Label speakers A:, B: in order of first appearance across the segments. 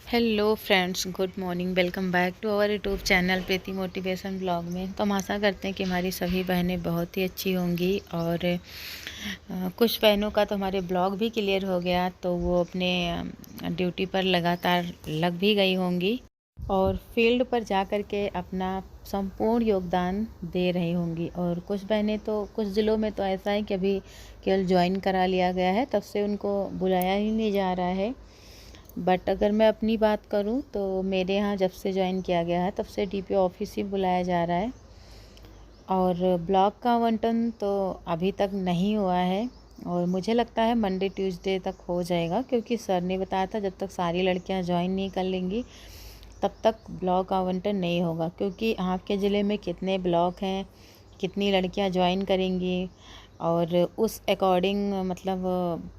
A: Hello friends, good morning. Welcome back to our YouTube channel Preeti motivation blog में। तो हम आशा करते हैं कि हमारी सभी बहनें बहुत ही अच्छी होंगी और कुछ बहनों का तो हमारे ब्लॉग भी क्लियर हो गया, तो वो अपने ड्यूटी पर लगातार लग भी गई होंगी और फील्ड पर जा कर के अपना संपूर्ण योगदान दे रही होंगी। और कुछ बहनें तो कुछ ज़िलों में तो ऐसा है कि अभी केवल ज्वाइन करा लिया गया है, तब से उनको बुलाया ही नहीं जा रहा है। बट अगर मैं अपनी बात करूं तो मेरे यहाँ जब से ज्वाइन किया गया है तब से डीपीओ ऑफिस ही बुलाया जा रहा है और ब्लॉक का आवंटन तो अभी तक नहीं हुआ है। और मुझे लगता है मंडे ट्यूसडे तक हो जाएगा, क्योंकि सर ने बताया था जब तक सारी लड़कियां ज्वाइन नहीं कर लेंगी तब तक ब्लॉक आवंटन नहीं होगा। क्योंकि आपके ज़िले में कितने ब्लॉक हैं, कितनी लड़कियां ज्वाइन करेंगी और उस अकॉर्डिंग मतलब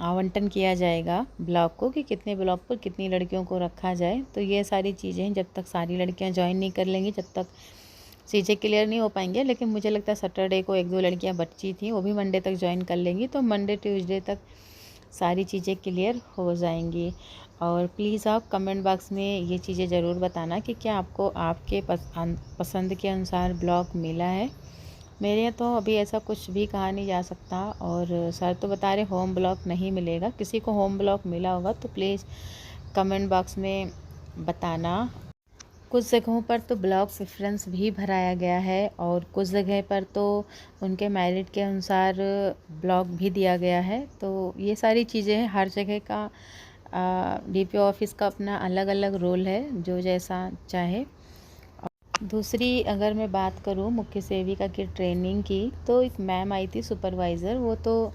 A: आवंटन किया जाएगा ब्लॉक को कि कितने ब्लॉक पर कितनी लड़कियों को रखा जाए। तो ये सारी चीज़ें जब तक सारी लड़कियां ज्वाइन नहीं कर लेंगी जब तक चीज़ें क्लियर नहीं हो पाएंगे। लेकिन मुझे लगता है सैटरडे को एक दो लड़कियां बची थी, वो भी मंडे तक ज्वाइन कर लेंगी, तो मंडे ट्यूसडे तक सारी चीज़ें क्लियर हो जाएंगी। और प्लीज़ आप कमेंट बॉक्स में ये चीज़ें ज़रूर बताना कि क्या आपको आपके पसंद के अनुसार ब्लॉक मिला है। मेरे यहाँ तो अभी ऐसा कुछ भी कहा नहीं जा सकता और सर तो बता रहे होम ब्लॉक नहीं मिलेगा। किसी को होम ब्लॉक मिला होगा तो प्लीज़ कमेंट बॉक्स में बताना। कुछ जगहों पर तो ब्लॉक प्रेफरेंस भी भराया गया है और कुछ जगह पर तो उनके मेरिट के अनुसार ब्लॉक भी दिया गया है। तो ये सारी चीज़ें हैं, हर जगह का डीपीओ ऑफिस का अपना अलग अलग रोल है, जो जैसा चाहे। दूसरी अगर मैं बात करूं मुख्य सेविका की ट्रेनिंग की, तो एक मैम आई थी सुपरवाइज़र, वो तो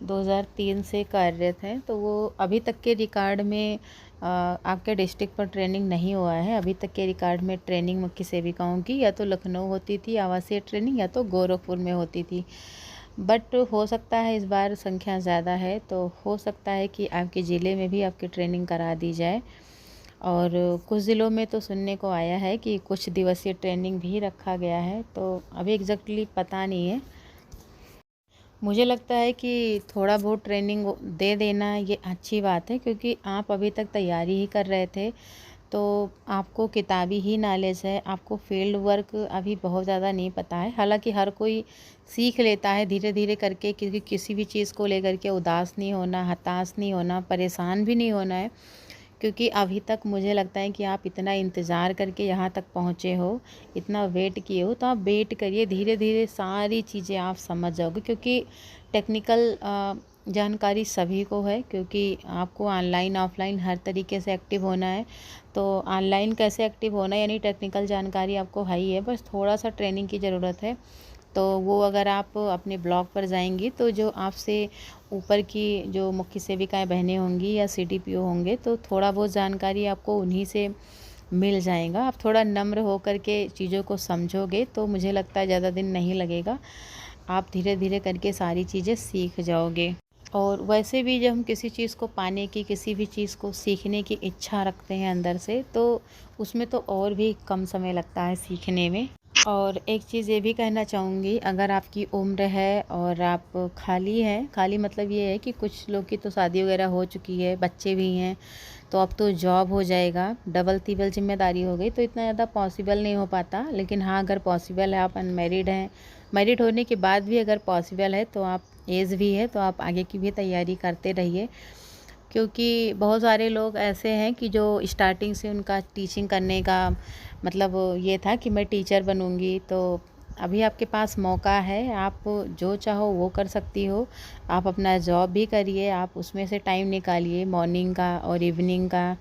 A: 2003 से कार्यरत हैं। तो वो अभी तक के रिकॉर्ड में आपके डिस्ट्रिक्ट पर ट्रेनिंग नहीं हुआ है। अभी तक के रिकॉर्ड में ट्रेनिंग मुख्य सेविकाओं की या तो लखनऊ होती थी आवासीय ट्रेनिंग, या तो गोरखपुर में होती थी। बट हो सकता है इस बार संख्या ज़्यादा है, तो हो सकता है कि आपके ज़िले में भी आपकी ट्रेनिंग करा दी जाए। और कुछ ज़िलों में तो सुनने को आया है कि कुछ दिवसीय ट्रेनिंग भी रखा गया है, तो अभी एग्जैक्टली पता नहीं है। मुझे लगता है कि थोड़ा बहुत ट्रेनिंग दे देना ये अच्छी बात है, क्योंकि आप अभी तक तैयारी ही कर रहे थे, तो आपको किताबी ही नॉलेज है, आपको फील्ड वर्क अभी बहुत ज़्यादा नहीं पता है। हालांकि हर कोई सीख लेता है धीरे धीरे करके, क्योंकि किसी भी चीज़ को लेकर के उदास नहीं होना, हताश नहीं होना, परेशान भी नहीं होना है। क्योंकि अभी तक मुझे लगता है कि आप इतना इंतज़ार करके यहाँ तक पहुँचे हो, इतना वेट किए हो, तो आप वेट करिए, धीरे धीरे सारी चीज़ें आप समझ जाओगे। क्योंकि टेक्निकल जानकारी सभी को है, क्योंकि आपको ऑनलाइन ऑफलाइन हर तरीके से एक्टिव होना है। तो ऑनलाइन कैसे एक्टिव होना है, यानी टेक्निकल जानकारी आपको है ही है, बस थोड़ा सा ट्रेनिंग की ज़रूरत है। तो वो अगर आप अपने ब्लॉग पर जाएंगी तो जो आपसे ऊपर की जो मुख्य सेविकाएं बहनें होंगी या सीडीपीओ होंगे, तो थोड़ा बहुत जानकारी आपको उन्हीं से मिल जाएगा। आप थोड़ा नम्र हो कर के चीज़ों को समझोगे तो मुझे लगता है ज़्यादा दिन नहीं लगेगा, आप धीरे धीरे करके सारी चीज़ें सीख जाओगे। और वैसे भी जब हम किसी चीज़ को पाने की, किसी भी चीज़ को सीखने की इच्छा रखते हैं अंदर से, तो उसमें तो और भी कम समय लगता है सीखने में। और एक चीज़ ये भी कहना चाहूँगी, अगर आपकी उम्र है और आप खाली हैं, खाली मतलब ये है कि कुछ लोग की तो शादी वगैरह हो चुकी है, बच्चे भी हैं, तो अब तो जॉब हो जाएगा, डबल तिबल जिम्मेदारी हो गई, तो इतना ज़्यादा पॉसिबल नहीं हो पाता। लेकिन हाँ, अगर पॉसिबल है, आप अनमेरिड हैं, मैरिड होने के बाद भी अगर पॉसिबल है, तो आप एज भी है तो आप आगे की भी तैयारी करते रहिए। क्योंकि बहुत सारे लोग ऐसे हैं कि जो स्टार्टिंग से उनका टीचिंग करने का मतलब ये था कि मैं टीचर बनूंगी, तो अभी आपके पास मौका है, आप जो चाहो वो कर सकती हो। आप अपना जॉब भी करिए, आप उसमें से टाइम निकालिए मॉर्निंग का और इवनिंग का,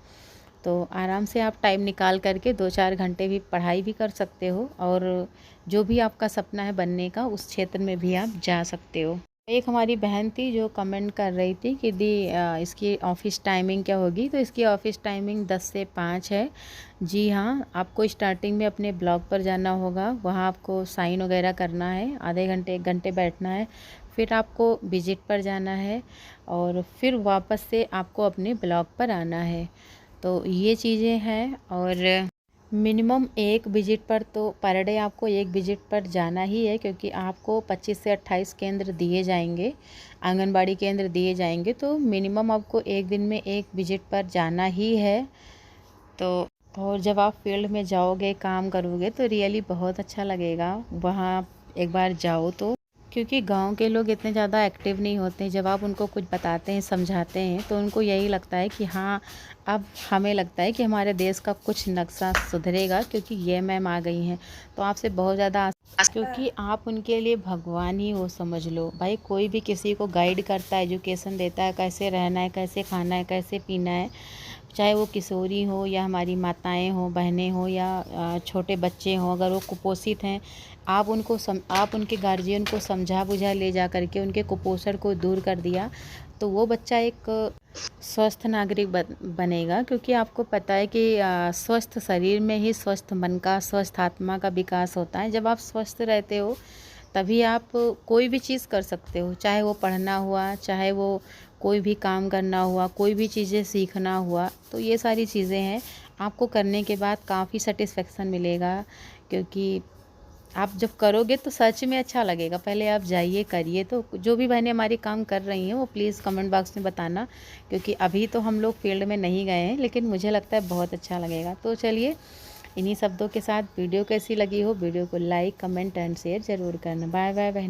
A: तो आराम से आप टाइम निकाल करके 2-4 घंटे भी पढ़ाई भी कर सकते हो और जो भी आपका सपना है बनने का, उस क्षेत्र में भी आप जा सकते हो। एक हमारी बहन थी जो कमेंट कर रही थी कि दी इसकी ऑफ़िस टाइमिंग क्या होगी, तो इसकी ऑफ़िस टाइमिंग 10 से 5 है। जी हाँ, आपको स्टार्टिंग में अपने ब्लॉग पर जाना होगा, वहाँ आपको साइन वगैरह करना है, आधे घंटे 1 घंटे बैठना है, फिर आपको विजिट पर जाना है और फिर वापस से आपको अपने ब्लॉग पर आना है। तो ये चीज़ें हैं। और मिनिमम एक विजिट पर, तो पर डे आपको एक विजिट पर जाना ही है, क्योंकि आपको 25 से 28 केंद्र दिए जाएंगे, आंगनबाड़ी केंद्र दिए जाएंगे, तो मिनिमम आपको एक दिन में एक विजिट पर जाना ही है। तो और जब आप फील्ड में जाओगे, काम करोगे तो रियली बहुत अच्छा लगेगा वहाँ एक बार जाओ तो। क्योंकि गांव के लोग इतने ज़्यादा एक्टिव नहीं होते हैं। जब आप उनको कुछ बताते हैं, समझाते हैं, तो उनको यही लगता है कि हाँ, अब हमें लगता है कि हमारे देश का कुछ नक्शा सुधरेगा क्योंकि ये मैम आ गई हैं। तो आपसे बहुत ज़्यादा क्योंकि आप उनके लिए भगवान ही हो, समझ लो भाई। कोई भी किसी को गाइड करता है, एजुकेशन देता है, कैसे रहना है, कैसे खाना है, कैसे पीना है, चाहे वो किशोरी हो या हमारी माताएं हो, बहनें हो या छोटे बच्चे हों, अगर वो कुपोषित हैं, आप उनके गार्जियन को समझा बुझा ले जा करके उनके कुपोषण को दूर कर दिया तो वो बच्चा एक स्वस्थ नागरिक बनेगा। क्योंकि आपको पता है कि स्वस्थ शरीर में ही स्वस्थ मन का, स्वस्थ आत्मा का विकास होता है। जब आप स्वस्थ रहते हो तभी आप कोई भी चीज़ कर सकते हो, चाहे वो पढ़ना हुआ, चाहे वो कोई भी काम करना हुआ, कोई भी चीज़ें सीखना हुआ। तो ये सारी चीज़ें हैं, आपको करने के बाद काफ़ी सेटिस्फेक्शन मिलेगा। क्योंकि आप जब करोगे तो सच में अच्छा लगेगा। पहले आप जाइए, करिए। तो जो भी बहनें हमारी काम कर रही हैं वो प्लीज़ कमेंट बॉक्स में बताना, क्योंकि अभी तो हम लोग फील्ड में नहीं गए हैं, लेकिन मुझे लगता है बहुत अच्छा लगेगा। तो चलिए, इन्हीं शब्दों के साथ वीडियो कैसी लगी हो, वीडियो को लाइक, कमेंट एंड शेयर ज़रूर करना। बाय बाय बहन।